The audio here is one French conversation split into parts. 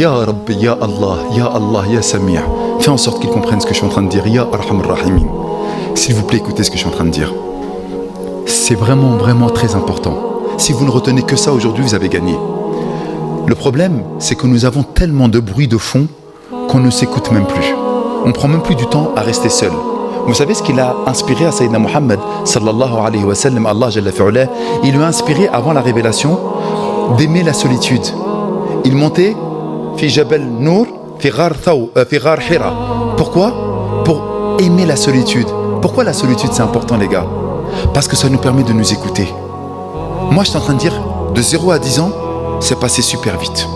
Ya Rabbi, Ya Allah, Ya Samir. Fais en sorte qu'ils comprennent ce que je suis en train de dire. Ya Arhamar Rahimin. S'il vous plaît, écoutez ce que je suis en train de dire. C'est vraiment, vraiment très important. Si vous ne retenez que ça aujourd'hui, vous avez gagné. Le problème, c'est que nous avons tellement de bruit de fond qu'on ne s'écoute même plus. On ne prend même plus du temps à rester seul. Vous savez ce qu'il a inspiré à Sayyidina Muhammad sallallahu alayhi wa sallam, Allah Jalla fi'ala, il lui a inspiré avant la révélation d'aimer la solitude. Il montait fi Jabal Nour, fi Ghar Hira. Pourquoi? Pour aimer la solitude. Pourquoi la solitude c'est important les gars? Parce que ça nous permet de nous écouter. Moi je suis en train de dire, de 0 à 10 ans, c'est passé super vite.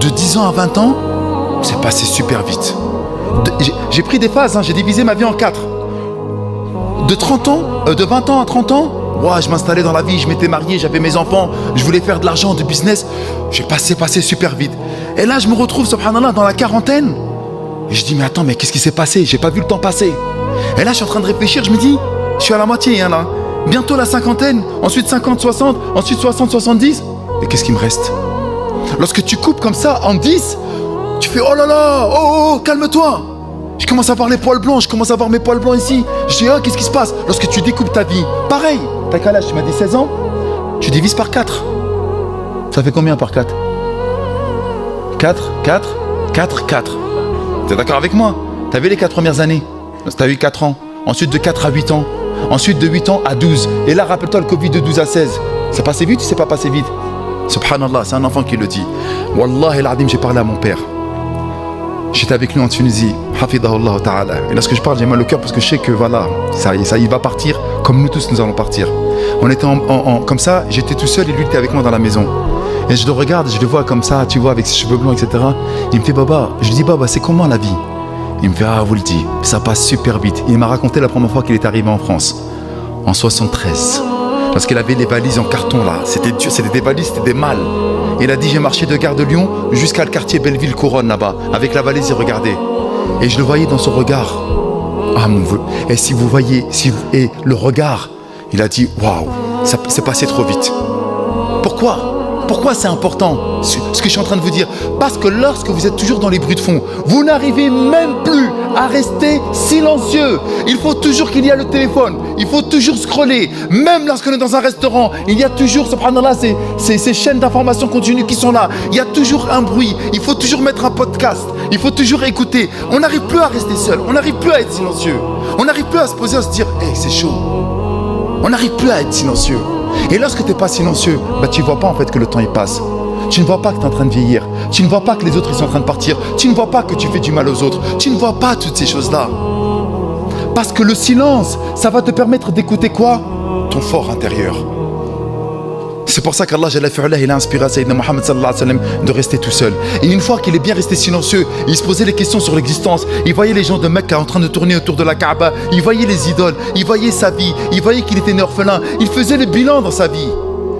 De 10 ans à 20 ans, c'est passé super vite. J'ai pris des phases, j'ai divisé ma vie en 4. De 20 ans à 30 ans, ouais, je m'installais dans la vie, je m'étais marié, j'avais mes enfants, je voulais faire de l'argent, du business. J'ai passé super vite. Et là, je me retrouve, subhanallah, dans la quarantaine. Et je dis, mais attends, mais qu'est-ce qui s'est passé? J'ai pas vu le temps passer. Et là, je suis en train de réfléchir, je me dis, je suis à la moitié, là. Bientôt la cinquantaine, ensuite 50, 60, ensuite 60, 70. Et qu'est-ce qui me reste? Lorsque tu coupes comme ça en 10, tu fais, oh là là, oh, calme-toi. Je commence à voir les poils blancs, je commence à voir mes poils blancs ici. Je dis, oh, qu'est-ce qui se passe? Lorsque tu découpes ta vie, pareil. T'as quel âge? Tu m'as dit 16 ans. Tu divises par 4. Ça fait combien par 4? 4. T'es d'accord avec moi? T'as vu les 4 premières années? T'as eu 4 ans. Ensuite de 4 à 8 ans. Ensuite de 8 ans à 12. Et là, rappelle-toi le Covid de 12 à 16. C'est passé vite ou c'est pas passé vite? Subhanallah, c'est un enfant qui le dit. Wallahi al-Adim, j'ai parlé à mon père. J'étais avec lui en Tunisie. Hafidahullah ta'ala. Et lorsque je parle, j'ai mal au cœur parce que je sais que voilà, ça il va partir comme nous tous nous allons partir. On était comme ça, j'étais tout seul et lui était avec moi dans la maison. Et je le regarde, je le vois comme ça, tu vois, avec ses cheveux blancs, etc. Il me fait, Baba, je lui dis, Baba, c'est comment la vie? Il me fait, ah, vous le dites, ça passe super vite. Il m'a raconté la première fois qu'il est arrivé en France, en 73. Parce qu'il avait les valises en carton là, c'était dur, c'était des valises, c'était des malles. Il a dit, j'ai marché de Gare de Lyon jusqu'à le quartier Belleville-Couronne là-bas, avec la valise, il regardait. Et je le voyais dans son regard. Ah mon Dieu. Et si vous voyez, et le regard, il a dit, waouh, ça c'est passé trop vite. Pourquoi c'est important ce que je suis en train de vous dire? Parce que lorsque vous êtes toujours dans les bruits de fond, vous n'arrivez même plus à rester silencieux. Il faut toujours qu'il y ait le téléphone, il faut toujours scroller. Même lorsqu'on est dans un restaurant, il y a toujours, subhanallah, ces chaînes d'information continue qui sont là. Il y a toujours un bruit, il faut toujours mettre un podcast, il faut toujours écouter. On n'arrive plus à rester seul, on n'arrive plus à être silencieux. On n'arrive plus à se poser, à se dire, hey, c'est chaud. On n'arrive plus à être silencieux. Et lorsque tu n'es pas silencieux, tu ne vois pas en fait que le temps il passe. Tu ne vois pas que tu es en train de vieillir. Tu ne vois pas que les autres ils sont en train de partir. Tu ne vois pas que tu fais du mal aux autres. Tu ne vois pas toutes ces choses-là. Parce que le silence, ça va te permettre d'écouter quoi? Ton fort intérieur. C'est pour ça qu'Allah Jalla fi'ala, il a inspiré à Sayyidina Muhammad sallallahu alayhi wa sallam de rester tout seul. Et une fois qu'il est bien resté silencieux, il se posait les questions sur l'existence. Il voyait les gens de Mecca en train de tourner autour de la Kaaba. Il voyait les idoles. Il voyait sa vie. Il voyait qu'il était né orphelin. Il faisait le bilan dans sa vie.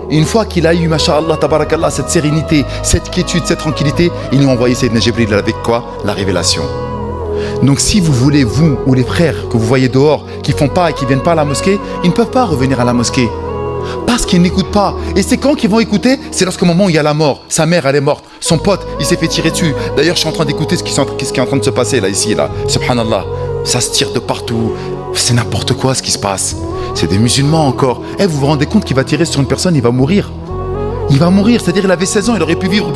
Et une fois qu'il a eu, masha'Allah, tabarakallah, cette sérénité, cette quiétude, cette tranquillité, ils lui ont envoyé Sayyidina Jibril avec quoi? La révélation. Donc si vous voulez, vous ou les frères que vous voyez dehors, qui font pas et qui viennent pas à la mosquée, ils ne peuvent pas revenir à la mosquée. Parce qu'ils n'écoutent pas. Et c'est quand qu'ils vont écouter? C'est lorsqu'au moment où il y a la mort. Sa mère, elle est morte. Son pote, il s'est fait tirer dessus. D'ailleurs, je suis en train d'écouter ce qui est en train de se passer là, ici, là. Subhanallah. Ça se tire de partout. C'est n'importe quoi ce qui se passe. C'est des musulmans encore. Vous vous rendez compte qu'il va tirer sur une personne, il va mourir. Il va mourir. C'est-à-dire, il avait 16 ans, il aurait pu vivre.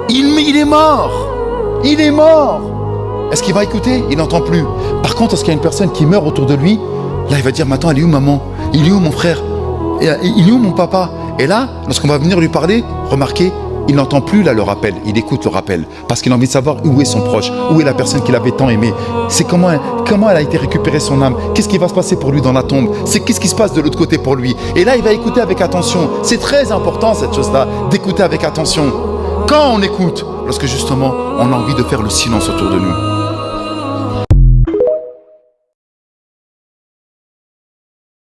Il est mort. Il est mort. Est-ce qu'il va écouter? Il n'entend plus. Par contre, est-ce qu'il y a une personne qui meurt autour de lui? Là, il va dire, mais attends, elle est où maman? Il est où mon frère? Il est où mon papa? Et là, lorsqu'on va venir lui parler, remarquez, il n'entend plus là le rappel, il écoute le rappel. Parce qu'il a envie de savoir où est son proche, où est la personne qu'il avait tant aimé. C'est comment elle a été récupérée son âme. Qu'est-ce qui va se passer pour lui dans la tombe? Qu'est-ce qui se passe de l'autre côté pour lui? Et là, il va écouter avec attention. C'est très important cette chose-là, d'écouter avec attention. Quand on écoute, lorsque justement, on a envie de faire le silence autour de nous.